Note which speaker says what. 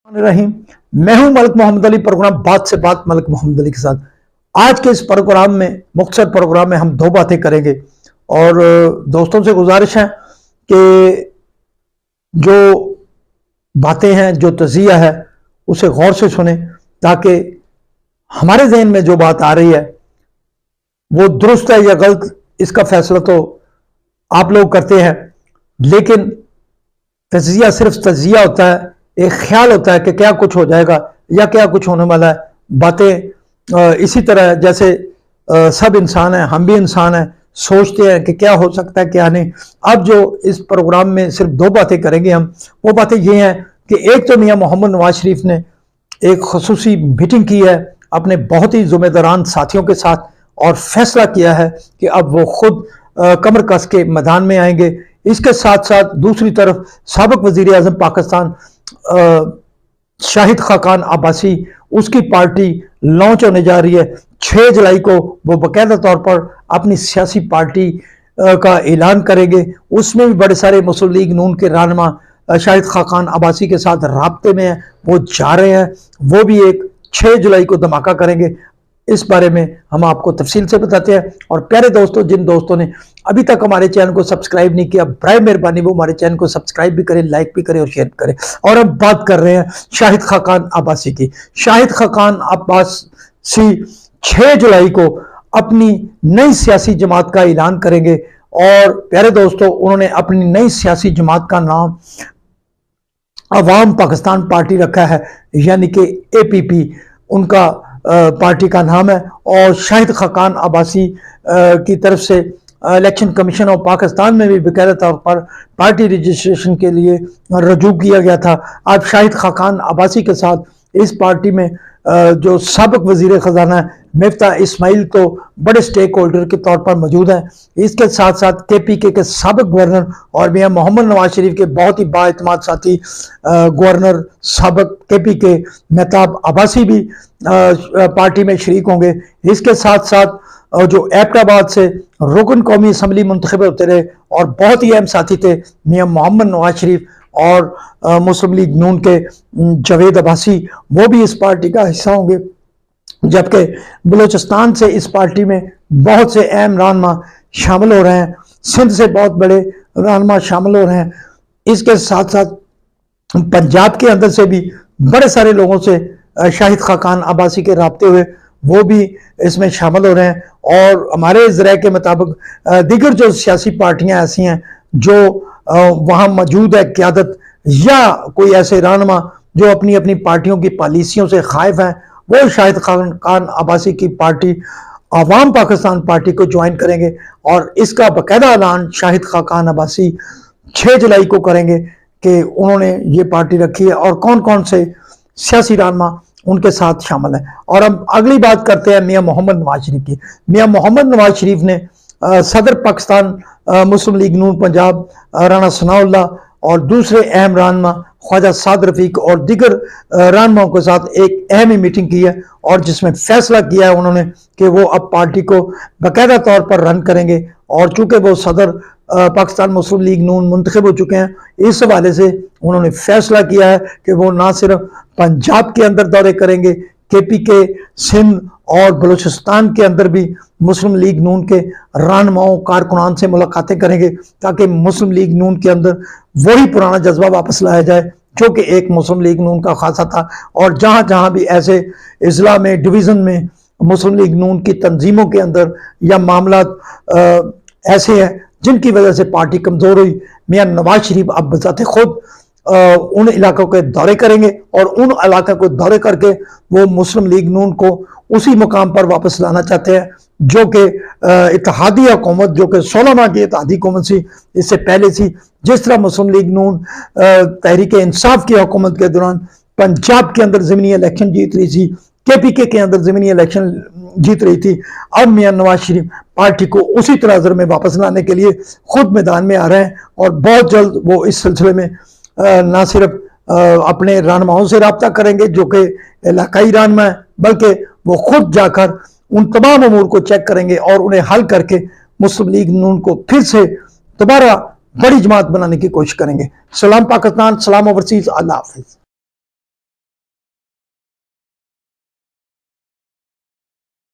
Speaker 1: रहीम। मैं हूं मलिक मोहम्मद अली। प्रोग्राम बात से बात मलिक मोहम्मद अली के साथ। आज के इस प्रोग्राम में, मुख्तसर प्रोग्राम में, हम दो बातें करेंगे और दोस्तों से गुजारिश है कि जो बातें हैं, जो तज़िया है, उसे गौर से सुने ताकि हमारे जहन में जो बात आ रही है वो दुरुस्त है या गलत, इसका फैसला तो आप लोग करते हैं। लेकिन तज़िया सिर्फ तज़िया होता है, एक ख्याल होता है कि क्या कुछ हो जाएगा या क्या कुछ होने वाला है। बातें इसी तरह जैसे सब इंसान हैं, हम भी इंसान हैं, सोचते हैं कि क्या हो सकता है क्या नहीं। अब जो इस प्रोग्राम में सिर्फ दो बातें करेंगे हम, वो बातें ये हैं कि एक तो मियां मोहम्मद नवाज शरीफ ने एक खसूसी मीटिंग की है अपने बहुत ही ज़िम्मेदारान साथियों के साथ और फैसला किया है कि अब वो खुद कमर कस के मैदान में आएंगे। इसके साथ साथ दूसरी तरफ साबिक वज़ीर आज़म पाकिस्तान शाहिद खाकान अब्बासी, उसकी पार्टी लॉन्च होने जा रही है 6 जुलाई को। वो बाकायदा तौर पर अपनी सियासी पार्टी का ऐलान करेंगे। उसमें भी बड़े सारे मुस्लिम लीग नून के रहनुमा शाहिद खाकान अब्बासी के साथ राब्ते में हैं, वो जा रहे हैं। वो भी एक 6 जुलाई को धमाका करेंगे। इस बारे में हम आपको तफसील से बताते हैं। और प्यारे दोस्तों, जिन दोस्तों ने अभी तक हमारे चैनल को सब्सक्राइब नहीं किया, बराए मेहरबानी वो हमारे चैनल को सब्सक्राइब भी करें, लाइक भी करें और शेयर करें। और हम बात कर रहे हैं शाहिद खाकान अब्बासी की। शाहिद खाकान अब्बासी 6 जुलाई को अपनी नई सियासी जमात का ऐलान करेंगे। और प्यारे दोस्तों, उन्होंने अपनी नई सियासी जमात का नाम अवाम पाकिस्तान पार्टी रखा है, यानी कि APP उनका पार्टी का नाम है। और शाहिद खाकान अब्बासी की तरफ से इलेक्शन कमीशन ऑफ पाकिस्तान में भी बाकायदा तौर पर पार्टी रजिस्ट्रेशन के लिए रजू किया गया था। अब शाहिद खाकान अब्बासी के साथ इस पार्टी में जो साबिक वजीर खजाना मिफ्ता इस्माइल तो बड़े स्टेक होल्डर के तौर पर मौजूद हैं। इसके साथ साथ KPK के साबिक गवर्नर और मियां मोहम्मद नवाज शरीफ के बहुत ही बाएतमाद साथी गवर्नर साबिक KPK मेहताब अब्बासी भी पार्टी में शरीक होंगे। इसके साथ साथ जो एबटाबाद से रुकन कौमी असम्बली मुंतखब होते रहे और बहुत ही अहम साथी थे मियां मोहम्मद नवाज शरीफ और मुस्लिम लीग नून के जावेद अब्बासी, वो भी इस पार्टी का हिस्सा होंगे। जबकि बलूचिस्तान से इस पार्टी में बहुत से अहम रहनुमा शामिल हो रहे हैं, सिंध से बहुत बड़े रहनुमा शामिल हो रहे हैं। इसके साथ साथ पंजाब के अंदर से भी बड़े सारे लोगों से शाहिद खाकान अब्बासी के राब्ते हुए, वो भी इसमें शामिल हो रहे हैं। और हमारे ज़राए के मुताबिक दीगर जो सियासी पार्टियां ऐसी हैं जो वहाँ मौजूद है क़यादत या कोई ऐसे रहनुमा जो अपनी अपनी पार्टियों की पॉलिसियों से खाइफ हैं, वो शाहिद खाकान अब्बासी की पार्टी अवाम पाकिस्तान पार्टी को ज्वाइन करेंगे। और इसका बाकायदा ऐलान शाहिद खाकान अब्बासी 6 जुलाई को करेंगे कि उन्होंने ये पार्टी रखी है और कौन कौन से सियासी रहनुमा उनके साथ शामिल है। और अब अगली बात करते हैं मियां मोहम्मद नवाज शरीफ की। मियां मोहम्मद नवाज शरीफ ने सदर पाकिस्तान मुस्लिम लीग नून पंजाब राना सनाउल्लाह और दूसरे अहम रहनुमा ख्वाजा साद रफीक और दीगर रहनुमाओं के साथ एक अहम ही मीटिंग की है और जिसमें फैसला किया है उन्होंने कि वो अब पार्टी को बाकायदा तौर पर रन करेंगे। और चूंकि वो सदर पाकिस्तान मुस्लिम लीग नून मुंतखब हो चुके हैं, इस हवाले से उन्होंने फैसला किया है कि वो ना सिर्फ पंजाब के अंदर दौरे करेंगे, KPK सिंध और बलूचिस्तान के अंदर भी मुस्लिम लीग नून के रहनुमाओं कारकुनान से मुलाकातें करेंगे ताकि मुस्लिम लीग नून के अंदर वही पुराना जज्बा वापस लाया जाए जो कि एक मुस्लिम लीग नून का खासा था। और जहाँ जहाँ भी ऐसे इजला में, डिवीज़न में मुस्लिम लीग नून की तंजीमों के अंदर या मामला ऐसे हैं जिनकी वजह से पार्टी कमज़ोर हुई, मियां नवाज शरीफ अब बजाते खुद उन इलाकों के दौरे करेंगे और उन इलाकों को दौरे करके वो मुस्लिम लीग नून को उसी मुकाम पर वापस लाना चाहते हैं जो कि इत्तेहादी हुकूमत, जो कि 16 माह की इत्तेहादी हुकूमत थी, इससे पहले थी। जिस तरह मुस्लिम लीग नून तहरीक इंसाफ की हुकूमत के दौरान पंजाब के अंदर ज़मीनी इलेक्शन जीत रही थी, KPK के अंदर ज़मीनी इलेक्शन जीत रही थी, अब मियां नवाज शरीफ पार्टी को उसी तनाज़ुर में वापस लाने के लिए खुद मैदान में आ रहे हैं। और बहुत जल्द वो इस सिलसिले में ना सिर्फ अपने रहनुमाओं से रब्ता करेंगे जो कि इलाकाई रहनुमा है, बल्कि वो खुद जाकर उन तमाम अमूर को चेक करेंगे और उन्हें हल करके मुस्लिम लीग नून को फिर से दोबारा बड़ी जमात बनाने की कोशिश करेंगे। सलाम पाकिस्तान, सलाम ओवरसीज, अल्लाह हाफिज।